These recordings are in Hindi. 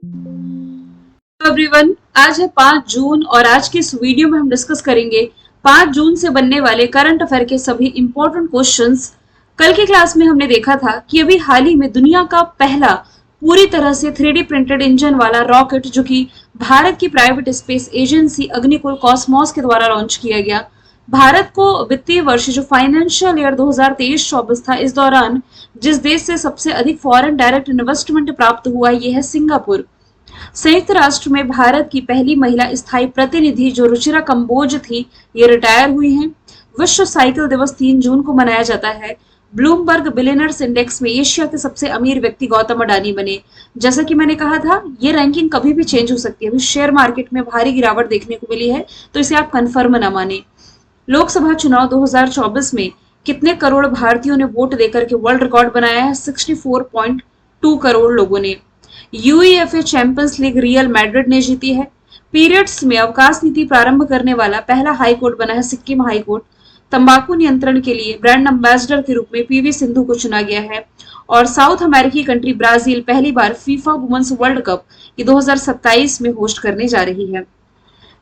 हेलो एवरीवन, आज है 5 जून और आज की इस वीडियो में हम डिस्कस करेंगे 5 जून से बनने वाले करंट अफेयर के सभी इंपॉर्टेंट क्वेश्चंस। कल की क्लास में हमने देखा था कि अभी हाल ही में दुनिया का पहला पूरी तरह से 3D प्रिंटेड इंजन वाला रॉकेट जो कि भारत की private space agency Agnikul Cosmos के द्वारा लॉन्च किया गया। भारत को वित्तीय वर्ष जो फाइनेंशियल ईयर 2023-24 था, इस दौरान जिस देश से सबसे अधिक फॉरेन डायरेक्ट इन्वेस्टमेंट प्राप्त हुआ ये है सिंगापुर। संयुक्त राष्ट्र में भारत की पहली महिला स्थायी प्रतिनिधि जो रुचिरा कंबोज थी, ये रिटायर हुई हैं। विश्व साइकिल दिवस 3 जून को मनाया जाता है। ब्लूमबर्ग बिलियनर्स इंडेक्स में एशिया के सबसे अमीर व्यक्ति गौतम अडानी बने। जैसा कि मैंने कहा था, ये रैंकिंग कभी भी चेंज हो सकती है। अभी शेयर मार्केट में भारी गिरावट देखने को मिली है, तो इसे आप कंफर्म न माने। लोकसभा चुनाव 2024 में कितने करोड़ भारतीयों ने वोट देकर के वर्ल्ड रिकॉर्ड बनाया है? 64.2 करोड़ लोगों ने। UEFA champions league real Madrid ने जीती है। पीरियड्स में अवकाश नीति प्रारंभ करने वाला पहला हाईकोर्ट बना है सिक्किम हाईकोर्ट। तंबाकू नियंत्रण के लिए ब्रांड एम्बेसडर के रूप में पीवी सिंधु को चुना गया है। और साउथ अमेरिकी कंट्री ब्राजील पहली बार फीफा वुमेन्स वर्ल्ड कप 2027 में होस्ट करने जा रही है।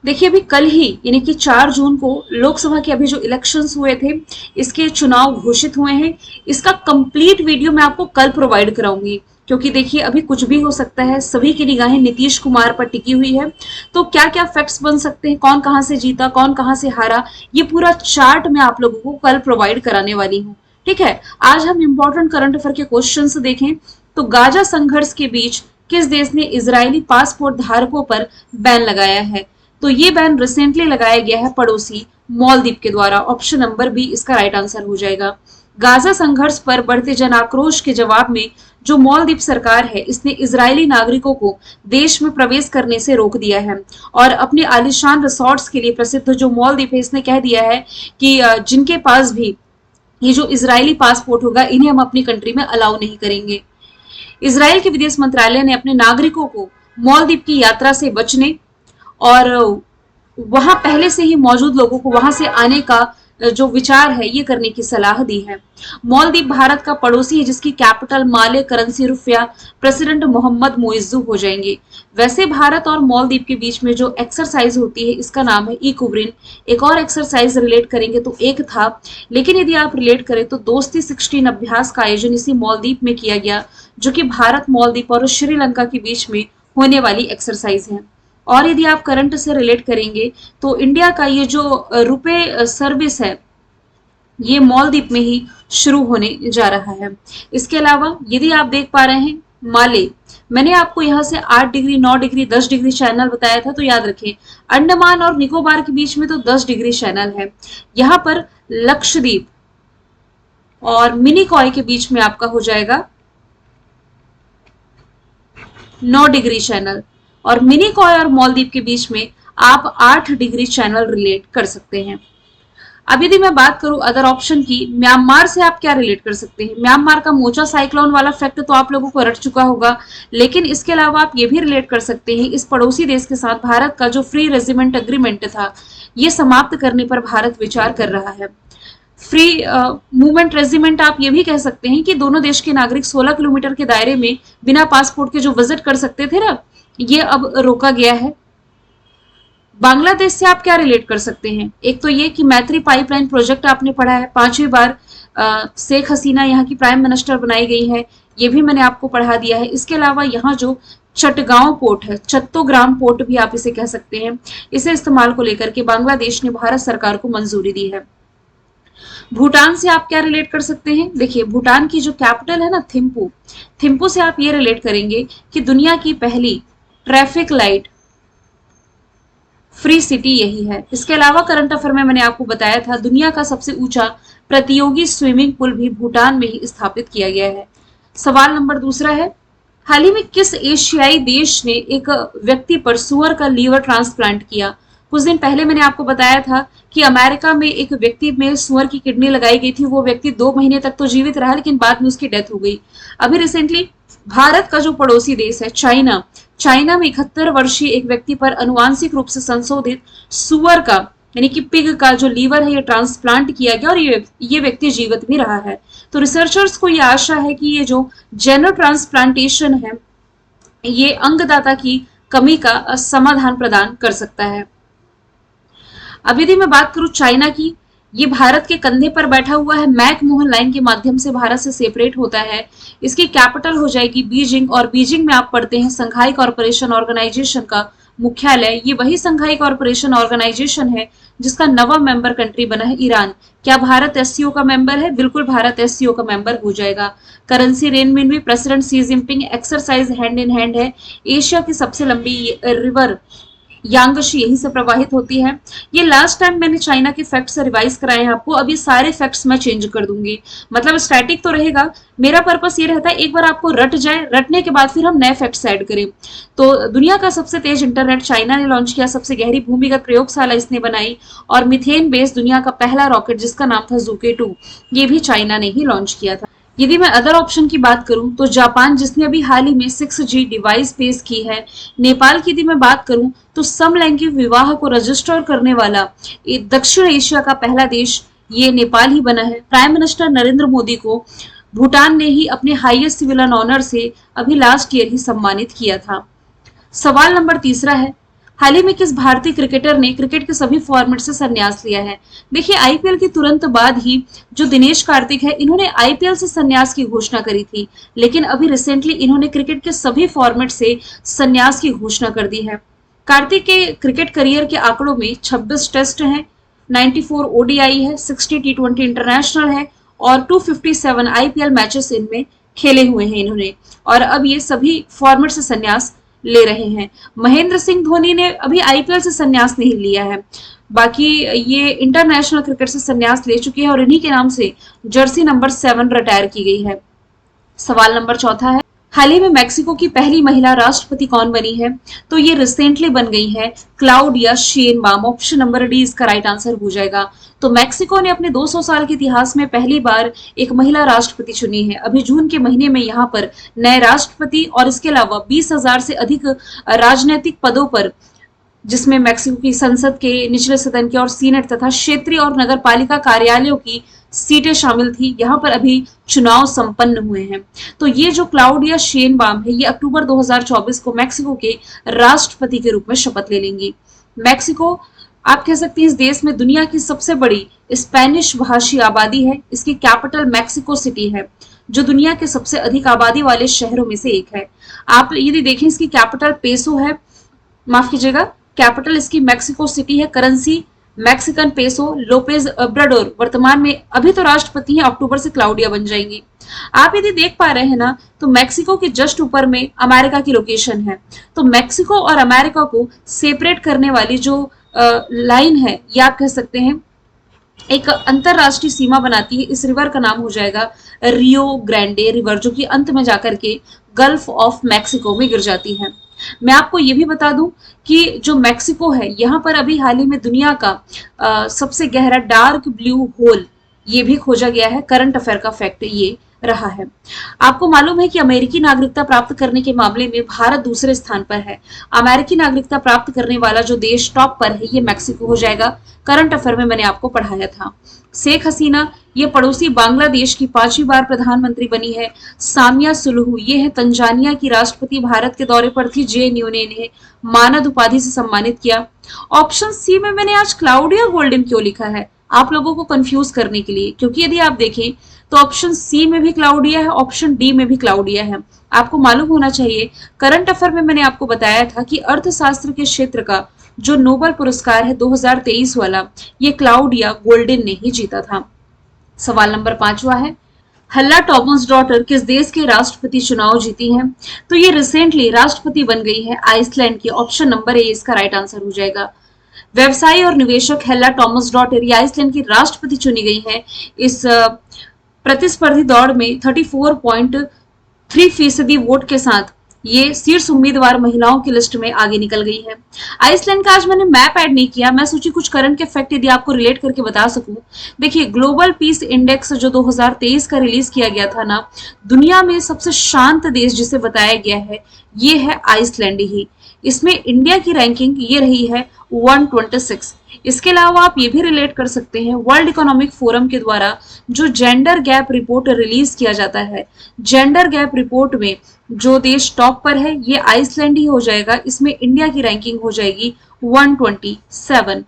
देखिए, अभी कल ही यानी कि 4 जून को लोकसभा के अभी जो इलेक्शंस हुए थे, इसके चुनाव घोषित हुए हैं। इसका कंप्लीट वीडियो मैं आपको कल प्रोवाइड कराऊंगी, क्योंकि देखिए अभी कुछ भी हो सकता है। सभी की निगाहें नीतीश कुमार पर टिकी हुई है। तो क्या क्या फैक्ट्स बन सकते हैं, कौन कहां से जीता, कौन कहां से हारा, ये पूरा चार्ट मैं आप लोगों को कल प्रोवाइड कराने वाली हूँ। ठीक है, आज हम इंपॉर्टेंट करंट अफेयर के क्वेश्चन देखें तो गाजा संघर्ष के बीच किस देश ने इजरायली पासपोर्ट धारकों पर बैन लगाया है? तो ये बैन रिसेंटली लगाया गया है पड़ोसी मालदीव के द्वारा। ऑप्शन नंबर बी इसका राइट आंसर हो जाएगा। गाजा संघर्ष पर बढ़ते जन आक्रोश के जवाब में जो मालदीव सरकार है, इसने इजरायली नागरिकों को देश में प्रवेश करने से रोक दिया है। और अपने आलीशान रिसोर्ट्स के लिए प्रसिद्ध जो मालदीव है, इसने कह दिया है कि जिनके पास भी ये जो इजरायली पासपोर्ट होगा, इन्हें हम अपनी कंट्री में अलाउ नहीं करेंगे। इजराइल के विदेश मंत्रालय ने अपने नागरिकों को मालदीव की यात्रा से बचने और वहां पहले से ही मौजूद लोगों को वहां से आने का जो विचार है ये करने की सलाह दी है। मालदीव भारत का पड़ोसी है, जिसकी कैपिटल माले, करेंसी रुपया, प्रेसिडेंट मोहम्मद मोइज्जू हो जाएंगे। वैसे भारत और मालदीव के बीच में जो एक्सरसाइज होती है, इसका नाम है इकुब्रिन। एक और एक्सरसाइज रिलेट करेंगे तो एक था, लेकिन यदि आप रिलेट करें तो दोस्ती 16 अभ्यास का आयोजन इसी मालदीव में किया गया, जो कि भारत, मालदीव और श्रीलंका के बीच में होने वाली एक्सरसाइज है। और यदि आप करंट से रिलेट करेंगे तो इंडिया का ये जो रुपए सर्विस है, ये मालदीव में ही शुरू होने जा रहा है। इसके अलावा यदि आप देख पा रहे हैं माले, मैंने आपको यहाँ से 8 डिग्री, 9 डिग्री, 10 डिग्री चैनल बताया था, तो याद रखें अंडमान और निकोबार के बीच में तो 10 डिग्री चैनल है। यहाँ पर लक्षद्वीप और मिनिकॉय के बीच में आपका हो जाएगा 9 डिग्री चैनल, और मिनिकॉय और मालदीव के बीच में आप 8 डिग्री चैनल रिलेट कर सकते हैं। अब यदि मैं बात करूं अदर ऑप्शन की, म्यांमार से आप क्या रिलेट कर सकते हैं? म्यांमार का मोचा साइक्लोन वाला फैक्ट तो आप लोगों को रट चुका होगा, लेकिन इसके अलावा आप ये भी रिलेट कर सकते हैं, इस पड़ोसी देश के साथ भारत का जो फ्री रेजिमेंट एग्रीमेंट था, ये समाप्त करने पर भारत विचार कर रहा है। फ्री मूवमेंट रेजिमेंट आप ये भी कह सकते हैं कि दोनों देश के नागरिक 16 किलोमीटर के दायरे में बिना पासपोर्ट के जो विजिट कर सकते थे ना, ये अब रोका गया है। बांग्लादेश से आप क्या रिलेट कर सकते हैं? एक तो ये कि मैत्री पाइपलाइन प्रोजेक्ट आपने पढ़ा है, 5वीं बार शेख हसीना यहाँ की प्राइम मिनिस्टर बनाई गई है, ये भी मैंने आपको पढ़ा दिया है। इसके अलावा यहाँ जो चटगांव पोर्ट है, चट्टोग्राम पोर्ट भी आप इसे कह सकते हैं, इसे इस्तेमाल को लेकर के बांग्लादेश ने भारत सरकार को मंजूरी दी है। भूटान से आप क्या रिलेट कर सकते हैं? देखिए, भूटान की जो कैपिटल है ना थिम्पू, थिम्पू से आप ये रिलेट करेंगे कि दुनिया की पहली ट्रैफिक लाइट फ्री सिटी यही है। इसके अलावा करंट अफेयर में मैंने आपको बताया था, दुनिया का सबसे ऊंचा प्रतियोगी स्विमिंग पूल भी भूटान में ही स्थापित किया गया है। सवाल नंबर दूसरा है, हाल ही में किस एशियाई देश ने एक व्यक्ति पर सुअर का लीवर ट्रांसप्लांट किया? कुछ दिन पहले मैंने आपको बताया था कि अमेरिका में एक व्यक्ति में सुअर की किडनी लगाई गई थी। वो व्यक्ति 2 महीने तक तो जीवित रहा, लेकिन बाद में उसकी डेथ हो गई। अभी रिसेंटली भारत का जो पड़ोसी देश है चाइना, चाइना में 71 वर्षीय एक व्यक्ति पर अनुवांशिक रूप से संशोधित सुअर का यानी कि पिग का जो लीवर है ये ट्रांसप्लांट किया गया और ये व्यक्ति जीवित भी रहा है। तो रिसर्चर्स को ये आशा है कि ये जो जेनर ट्रांसप्लांटेशन है ये अंगदाता की कमी का समाधान प्रदान कर सकता है। अब यदि मैं बात करूं चाइना की, ये भारत के कंधे पर बैठा हुआ है, मैक मोहन लाइन के माध्यम से भारत से सेपरेट होता है। इसकी कैपिटल हो जाएगी बीजिंग, और बीजिंग में आप पढ़ते हैं संघाई कॉरपोरेशन ऑर्गेनाइजेशन का मुख्यालय। ये वही संघाई कॉरपोरेशन ऑर्गेनाइजेशन है जिसका नवा मेंबर कंट्री बना है ईरान। क्या भारत एससीओ का मेंबर है? बिल्कुल, भारत एससीओ का मेंबर हो जाएगा। Currency renminbi president C Jinping exercise hand in hand है। एशिया की सबसे लंबी रिवर यांगशी यहीं से प्रवाहित होती है। ये लास्ट टाइम मैंने चाइना के फैक्ट्स रिवाइज कराए हैं आपको, अब ये सारे फैक्ट्स मैं चेंज कर दूंगी, मतलब स्टैटिक तो रहेगा। मेरा पर्पस ये रहता है एक बार आपको रट जाए, रटने के बाद फिर हम नए फैक्ट्स ऐड करें। तो दुनिया का सबसे तेज इंटरनेट चाइना ने लॉन्च किया, सबसे गहरी भूमिगत प्रयोगशाला इसने बनाई, और मिथेन बेस्ड दुनिया का पहला रॉकेट जिसका नाम था जूके 2, ये भी चाइना ने ही लॉन्च किया था। यदि मैं अदर ऑप्शन की बात करूं तो जापान, जिसने अभी हाल ही में 6G डिवाइस पेश की है। नेपाल की यदि मैं बात करूं तो समलैंगिक विवाह को रजिस्टर करने वाला दक्षिण एशिया का पहला देश ये नेपाल ही बना है। प्राइम मिनिस्टर नरेंद्र मोदी को भूटान ने ही अपने हाईएस्ट सिविलियन ऑनर से अभी लास्ट ईयर ही सम्मानित किया था। सवाल नंबर तीसरा है, हाल ही में किस भारतीय क्रिकेटर ने क्रिकेट के सभी फॉर्मेट से संन्यास लिया है? देखिए, आईपीएल के तुरंत बाद ही जो दिनेश कार्तिक है, इन्होंने आईपीएल से संन्यास की घोषणा करी थी, लेकिन अभी रिसेंटली इन्होंने क्रिकेट के सभी फॉर्मेट से संन्यास की घोषणा कर दी है। कार्तिक के क्रिकेट करियर के आंकड़ों में 26 टेस्ट हैं, 94 ओडीआई है, 60 टी20 इंटरनेशनल है, और 257 आईपीएल मैचेस इनमें खेले हुए हैं इन्होंने, और अब ये सभी फॉर्मेट से संन्यास ले रहे हैं। महेंद्र सिंह धोनी ने अभी आईपीएल से संन्यास नहीं लिया है, बाकी ये इंटरनेशनल क्रिकेट से संन्यास ले चुके हैं, और इन्हीं के नाम से जर्सी नंबर 7 रिटायर की गई है। सवाल नंबर चौथा है, हाल ही में मैक्सिको की पहली महिला राष्ट्रपति कौन बनी है? तो ये रिसेंटली बन गई है Claudia Sheinbaum. Option number D इसका राइट आंसर हो जाएगा। तो मैक्सिको ने अपने 200 साल के इतिहास में पहली बार एक महिला राष्ट्रपति चुनी है। अभी जून के महीने में यहाँ पर नए राष्ट्रपति और इसके अलावा 20,000 से अधिक राजनीतिक पदों पर, जिसमें मैक्सिको की संसद के, निचले सदन के और सीनेट तथा क्षेत्रीय और नगर पालिका कार्यालयों की सीटें शामिल थी, यहाँ पर अभी चुनाव संपन्न हुए हैं। तो ये जो क्लाउडिया शेनबाम है, ये अक्टूबर 2024 को मैक्सिको के राष्ट्रपति के रूप में शपथ ले लेंगी। मैक्सिको, आप कह सकते हैं, इस देश में दुनिया की सबसे बड़ी स्पेनिश भाषी आबादी है। इसकी कैपिटल मैक्सिको सिटी है, जो दुनिया के सबसे अधिक आबादी वाले शहरों में से एक है। आप यदि देखें, इसकी कैपिटल पेसो है, माफ कीजिएगा, कैपिटल इसकी मैक्सिको सिटी है, currency Mexican peso. Lopez Obrador वर्तमान में अभी तो राष्ट्रपति हैं, अक्टूबर से क्लाउडिया बन जाएंगी। आप यदि देख पा रहे हैं ना, तो मैक्सिको के जस्ट ऊपर में अमेरिका की लोकेशन है। तो मैक्सिको और अमेरिका को सेपरेट करने वाली जो लाइन है, ये आप कह सकते हैं एक अंतरराष्ट्रीय सीमा बनाती है। इस रिवर का नाम हो जाएगा रियो ग्रैंडे रिवर, जो कि अंत में जाकर के गल्फ ऑफ मैक्सिको में गिर जाती है। मैं आपको ये भी बता दूं कि जो मैक्सिको है, यहाँ पर अभी हाल ही में दुनिया का सबसे गहरा डार्क ब्लू होल ये भी खोजा गया है। करंट अफेयर का फैक्ट ये रहा है। आपको मालूम है कि अमेरिकी नागरिकता प्राप्त करने के मामले में भारत दूसरे स्थान पर है। अमेरिकी नागरिकता प्राप्त करने वाला जो देश टॉप पर है, ये मैक्सिको हो जाएगा। करंट अफेयर में मैंने आपको पढ़ाया था। शेख हसीना, ये पड़ोसी बांग्लादेश की 5वीं बार प्रधानमंत्री बनी है। सामिया सुलुहू, ये है तंजानिया की राष्ट्रपति, भारत के दौरे पर थी। जेएनयू ने इन्हें मानद उपाधि से सम्मानित किया। ऑप्शन सी में मैंने आज क्लाउडिया गोल्डन क्यों लिखा है? आप लोगों को कंफ्यूज करने के लिए, क्योंकि यदि आप देखें तो ऑप्शन सी में भी क्लाउडिया है, ऑप्शन डी में भी क्लाउडिया है। आपको मालूम होना चाहिए, करंट अफेयर में मैंने आपको बताया था कि अर्थशास्त्र के क्षेत्र का जो नोबेल पुरस्कार है 2023 वाला, ये क्लाउडिया गोल्डन ने ही जीता था। सवाल नंबर 5वां है, हल्ला टॉमस डॉटर किस देश के राष्ट्रपति चुनाव जीती हैं? तो ये रिसेंटली राष्ट्रपति बन गई है आइसलैंड की। ऑप्शन नंबर ए इसका राइट आंसर हो जाएगा। व्यवसायी और निवेशक हेला टॉमस डॉटर ये आइसलैंड की राष्ट्रपति चुनी गई है। इस प्रतिस्पर्धी दौड़ में 34.3% वोट के साथ ये शीर्ष उम्मीदवार महिलाओं की लिस्ट में आगे निकल गई है। आइसलैंड का आज मैंने मैप ऐड नहीं किया, मैं सोची कुछ करंट के फैक्ट यदि आपको रिलेट करके बता सकूं। देखिए, ग्लोबल पीस इंडेक्स जो 2023 का रिलीज किया गया था ना, दुनिया में सबसे शांत देश जिसे बताया गया है, ये है आइसलैंड ही। इसमें इंडिया की रैंकिंग ये रही है 126। इसके अलावा आप ये भी रिलेट कर सकते हैं, वर्ल्ड इकोनॉमिक फोरम के द्वारा जो जेंडर गैप रिपोर्ट रिलीज किया जाता है, जेंडर गैप रिपोर्ट में जो देश टॉप पर है ये आइसलैंड ही हो जाएगा, इसमें इंडिया की रैंकिंग हो जाएगी 127।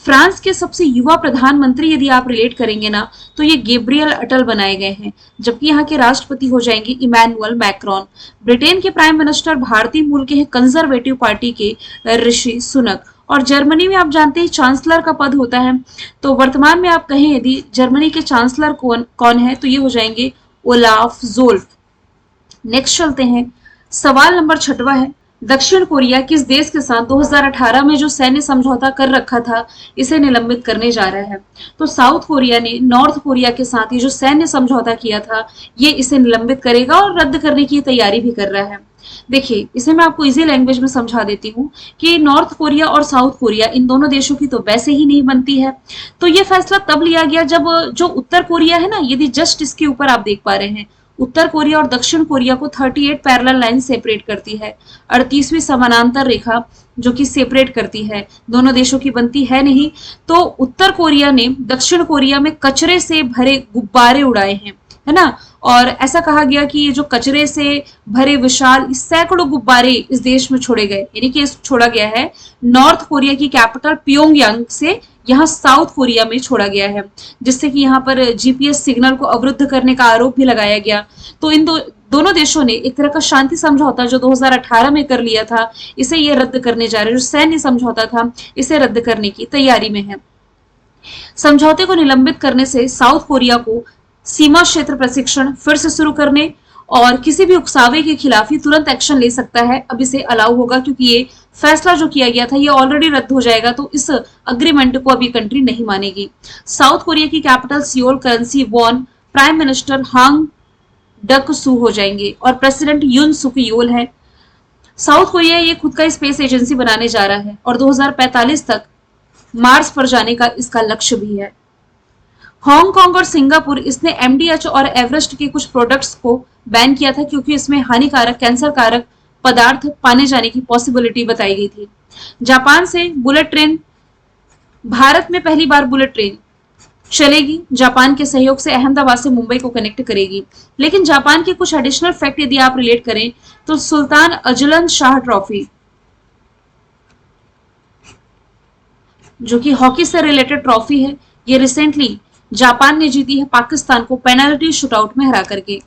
फ्रांस के सबसे युवा प्रधानमंत्री यदि आप रिलेट करेंगे ना तो ये गैब्रियल अटल बनाए गए हैं, जबकि यहाँ के राष्ट्रपति हो जाएंगे इमैनुअल मैक्रोन। ब्रिटेन के प्राइम मिनिस्टर भारतीय मूल के हैं, कंजर्वेटिव पार्टी के ऋषि सुनक। और जर्मनी में आप जानते हैं चांसलर का पद होता है, तो वर्तमान में आप कहें यदि जर्मनी के चांसलर कौन कौन है तो ये हो जाएंगे ओलाफ जोल्फ। नेक्स्ट चलते हैं, सवाल नंबर 6वां है, दक्षिण कोरिया किस देश के साथ 2018 में जो सैन्य समझौता कर रखा था इसे निलंबित करने जा रहा है? तो साउथ कोरिया ने नॉर्थ कोरिया के साथ ये जो सैन्य समझौता किया था ये इसे निलंबित करेगा और रद्द करने की तैयारी भी कर रहा है। देखिए इसे मैं आपको इजी लैंग्वेज में समझा देती हूँ कि नॉर्थ कोरिया और साउथ कोरिया इन दोनों देशों की तो वैसे ही नहीं बनती है, तो ये फैसला तब लिया गया जब जो उत्तर कोरिया है ना, यदि जस्ट इसके ऊपर आप देख पा रहे हैं उत्तर कोरिया और दक्षिण कोरिया को 38 पैरेलल लाइन सेपरेट करती है, 38वीं समानांतर रेखा जो कि सेपरेट करती है, दोनों देशों की बनती है नहीं। तो उत्तर कोरिया ने दक्षिण कोरिया में कचरे से भरे गुब्बारे उड़ाए हैं, है ना, और ऐसा कहा गया कि ये जो कचरे से भरे विशाल सैकड़ों गुब्बारे इस देश में छोड़े गए, यानी कि छोड़ा गया है नॉर्थ कोरिया की कैपिटल प्योंगयांग से यहाँ साउथ कोरिया में छोड़ा गया है, जिससे कि यहाँ पर जीपीएस सिग्नल को अवरुद्ध करने का आरोप भी लगाया गया। तो इन दोनों देशों ने एक तरह का शांति समझौता जो 2018 में कर लिया था इसे ये रद्द करने जा रहे हैं, जो सैन्य समझौता था इसे रद्द करने की तैयारी में है। समझौते को निलंबित करने से साउथ कोरिया को सीमा क्षेत्र प्रशिक्षण फिर से शुरू करने और किसी भी उकसावे के खिलाफ ही तुरंत एक्शन ले सकता है, अब इसे अलाउ होगा, क्योंकि ये फैसला जो किया गया था ये ऑलरेडी रद्द हो जाएगा, तो इस अग्रीमेंट को अभी कंट्री नहीं मानेगी। साउथ कोरिया की capital Seoul, currency won, prime minister Han Duck Soo हो जाएंगे और प्रेसिडेंट यून सुक योल है। साउथ कोरिया ये खुद का स्पेस एजेंसी बनाने जा रहा है और 2045 तक मार्स पर जाने का इसका लक्ष्य भी है। हांगकांग और सिंगापुर इसने एमडीएच और एवरेस्ट के कुछ प्रोडक्ट्स को बैन किया था क्योंकि इसमें हानिकारक कैंसर कारक पदार्थ पाने जाने की पॉसिबिलिटी बताई गई थी। जापान से बुलेट ट्रेन, भारत में पहली बार बुलेट ट्रेन चलेगी, जापान के सहयोग से अहमदाबाद से मुंबई को कनेक्ट करेगी। लेकिन जापान के कुछ एडिशनल फैक्ट यदि आप रिलेट करें तो सुल्तान अजलन शाह ट्रॉफी जो कि हॉकी से रिलेटेड ट्रॉफी है, ये रिसेंटली जापान ने जीती है पाकिस्तान को पेनल्टी शूटआउट में हरा करके।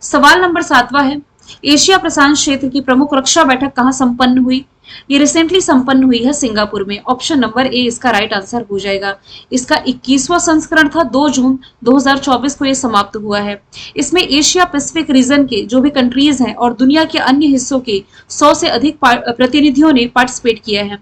सवाल नंबर 7वां है, एशिया प्रशांत क्षेत्र की प्रमुख रक्षा बैठक कहां संपन्न हुई? ये रिसेंटली संपन्न हुई है सिंगापुर में। ऑप्शन नंबर ए इसका राइट आंसर हो जाएगा। इसका 21वां संस्करण था, 2 जून 2024 को ये समाप्त हुआ है। इसमें एशिया पैसिफिक रीजन के जो भी कंट्रीज हैं और दुनिया के अन्य हिस्सों के 100 से अधिक प्रतिनिधियों ने पार्टिसिपेट किया है।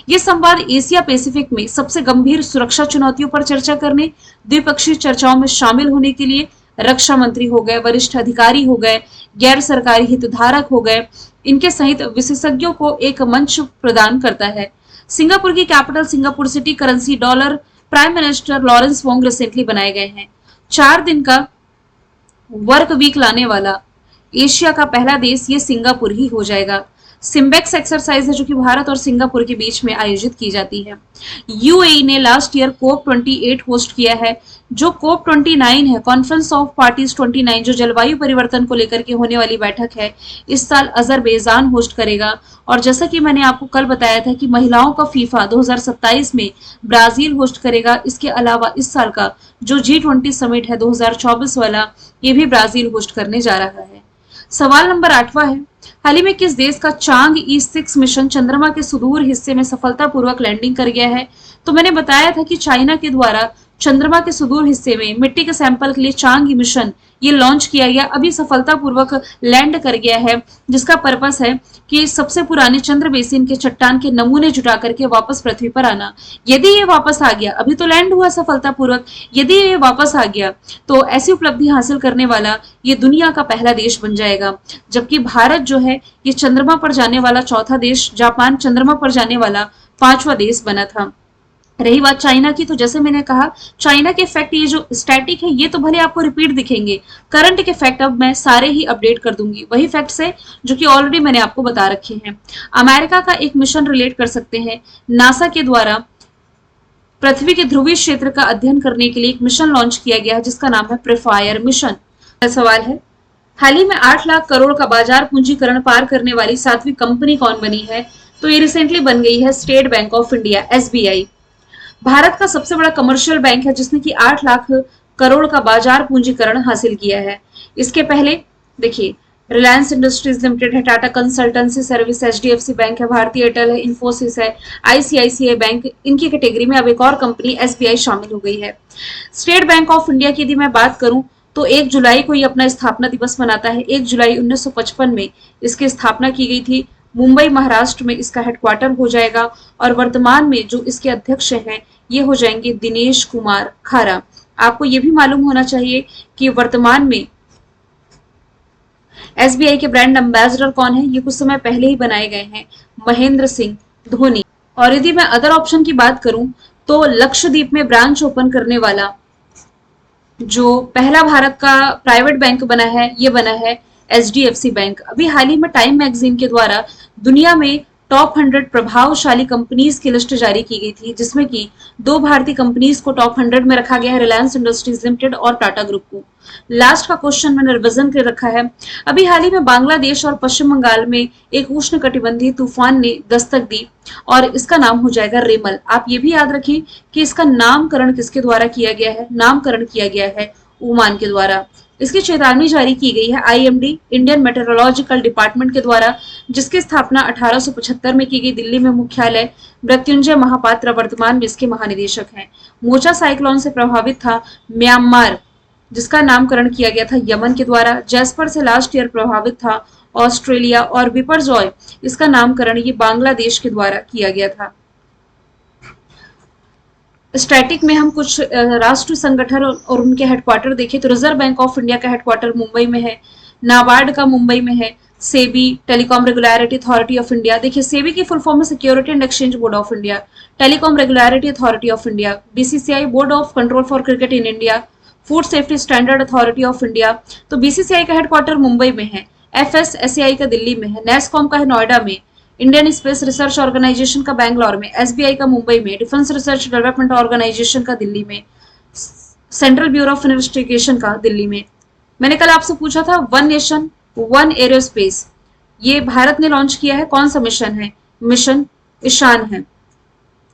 ये संवाद एशिया पैसिफिक में सबसे गंभीर सुरक्षा चुनौतियों पर चर्चा करने, द्विपक्षीय चर्चाओं में शामिल होने के लिए रक्षा मंत्री हो गए, वरिष्ठ अधिकारी हो गए, गैर सरकारी हितधारक हो गए, इनके सहित विशेषज्ञों को एक मंच प्रदान करता है। सिंगापुर की capital Singapore city, currency dollar, prime minister Lawrence Wong recently बनाए गए हैं। 4 दिन का वर्क वीक लाने वाला एशिया का पहला देश ये सिंगापुर ही हो जाएगा। सिम्बेक्स एक्सरसाइज है जो कि भारत और सिंगापुर के बीच में आयोजित की जाती है। यूएई ने लास्ट ईयर कोप 28 होस्ट किया है। जो कोप 29 है, कॉन्फ्रेंस ऑफ पार्टीज 29, जो जलवायु परिवर्तन को लेकर के होने वाली बैठक है, इस साल अजरबैजान होस्ट करेगा। और जैसा कि मैंने आपको कल बताया था कि महिलाओं का फीफा 2027 में ब्राजील होस्ट करेगा। इसके अलावा इस साल का जो G20 समिट है 2024 वाला, ये भी ब्राजील होस्ट करने जा रहा है। सवाल नंबर 8वां है, हाल ही में किस देश का चांग E6 मिशन चंद्रमा के सुदूर हिस्से में सफलतापूर्वक लैंडिंग कर गया है? तो मैंने बताया था कि चाइना के द्वारा चंद्रमा के सुदूर हिस्से में मिट्टी के सैंपल के लिए चांग मिशन ये लॉन्च किया गया, अभी सफलतापूर्वक लैंड कर गया है, जिसका पर्पस है कि सबसे पुराने चंद्र बेसिन के चट्टान के नमूने जुटा करके वापस पृथ्वी पर आना। यदि ये वापस आ गया, अभी तो लैंड हुआ सफलतापूर्वक, यदि ये वापस आ गया तो ऐसी उपलब्धि हासिल करने वाला ये दुनिया का पहला देश बन जाएगा। जबकि भारत जो है ये चंद्रमा पर जाने वाला 4था देश, जापान चंद्रमा पर जाने वाला 5वां देश बना था। रही बात चाइना की, तो जैसे मैंने कहा चाइना के फैक्ट ये जो स्टैटिक है ये तो भले आपको रिपीट दिखेंगे, करंट के फैक्ट अब मैं सारे ही अपडेट कर दूंगी वही फैक्ट्स है जो कि ऑलरेडी मैंने आपको बता रखे हैं। अमेरिका का एक मिशन रिलेट कर सकते हैं, नासा के द्वारा पृथ्वी के ध्रुवीय क्षेत्र का अध्ययन करने के लिए एक मिशन लॉन्च किया गया है जिसका नाम है प्रेफायर मिशन। सवाल है, हाल ही में 8 लाख करोड़ का बाजार पूंजीकरण पार करने वाली 7वीं कंपनी कौन बनी है? तो ये रिसेंटली बन गई है state bank of India, SBI. Bharat का सबसे बड़ा कमर्शियल बैंक है जिसने कि 8 लाख करोड़ का बाजार पूंजीकरण हासिल किया है। इसके पहले देखिए, रिलायंस इंडस्ट्रीज लिमिटेड है, Tata consultancy service, HDFC bank है, भारतीय एयरटेल है, इंफोसिस है, आईसीआईसीआई बैंक, इनकी कैटेगरी में अब एक और कंपनी एसबीआई शामिल हो गई है। स्टेट बैंक ऑफ इंडिया की यदि मैं बात करूं तो 1 जुलाई को ये अपना स्थापना दिवस मनाता है। 1 जुलाई 1955 में इसकी स्थापना की गई थी। मुंबई महाराष्ट्र में इसका हेडक्वार्टर हो जाएगा और वर्तमान में जो इसके अध्यक्ष हैं ये हो जाएंगे दिनेश कुमार खारा। आपको ये भी मालूम होना चाहिए कि वर्तमान में एसबीआई के ब्रांड एम्बेसडर कौन है? ये कुछ समय पहले ही बनाए गए हैं, महेंद्र सिंह धोनी। और यदि मैं अदर ऑप्शन की बात करूं तो लक्षद्वीप में ब्रांच ओपन करने वाला जो पहला भारत का प्राइवेट बैंक बना है ये बना है एचडीएफसी बैंक। अभी हाल ही में टाइम मैगजीन के द्वारा दुनिया में टॉप 100 प्रभावशाली कंपनीज की लिस्ट जारी की गई थी, जिसमें कि 2 भारतीय कंपनीज को टॉप 100 में रखा गया है, रिलायंस इंडस्ट्रीज लिमिटेड और टाटा ग्रुप को। लास्ट का क्वेश्चन मैंने रिविजन कर रखा है। अभी हाल ही में बांग्लादेश और पश्चिम बंगाल में एक उष्णकटिबंधीय तूफान ने दस्तक दी और इसका नाम हो जाएगा रेमल। आप ये भी याद रखें कि इसका नामकरण किसके द्वारा किया गया है? नामकरण किया गया है ओमान के द्वारा। इसकी चेतावनी जारी की गई है आईएमडी, इंडियन मेट्रोलॉजिकल डिपार्टमेंट के द्वारा, जिसकी स्थापना 1875 में की गई। दिल्ली में मुख्यालय। मृत्युंजय महापात्र वर्तमान में इसके महानिदेशक हैं। मोचा साइक्लोन से प्रभावित था म्यांमार, जिसका नामकरण किया गया था यमन के द्वारा। जैस्पर से लास्ट ईयर प्रभावित था ऑस्ट्रेलिया और बिपरजॉय, इसका नामकरण ये बांग्लादेश के द्वारा किया गया था। स्टैटिक में हम कुछ राष्ट्रीय संगठन और उनके हेडक्वार्टर देखें तो रिजर्व बैंक ऑफ इंडिया का हेडक्वार्टर मुंबई में है, नाबार्ड का मुंबई में है, SEBI telecom regulatory authority of India. देखिए, सेबी की फुल फॉर्म है security and exchange board of India, telecom regulatory authority of India, BCCI board of control for cricket in India, food safety standard authority of India. तो बीसीसीआई का हेडक्वार्टर मुंबई में है, एफएसएसएआई का दिल्ली में है, नेस्कॉम का है नोएडा में, इंडियन स्पेस रिसर्च ऑर्गेनाइजेशन का बैंगलोर में, एसबीआई का मुंबई में, डिफेंस रिसर्च डेवलपमेंट ऑर्गेनाइजेशन का दिल्ली में, सेंट्रल ब्यूरो ऑफ इन्वेस्टिगेशन का दिल्ली में। मैंने कल आपसे पूछा था वन नेशन वन एरोस्पेस, ये भारत ने लॉन्च किया है, कौन सा मिशन है? मिशन ईशान है।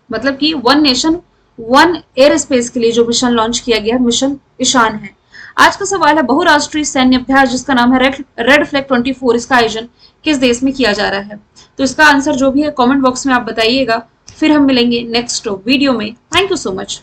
मतलब कि one nation one air space के लिए जो मिशन लॉन्च किया गया मिशन ईशान है। आज का सवाल है बहुराष्ट्रीय सैन्य अभ्यास जिसका नाम है रेड फ्लैग 24, इसका आयोजन किस देश में किया जा रहा है? तो इसका आंसर जो भी है कमेंट बॉक्स में आप बताइएगा। फिर हम मिलेंगे नेक्स्ट वीडियो में। Thank you so much.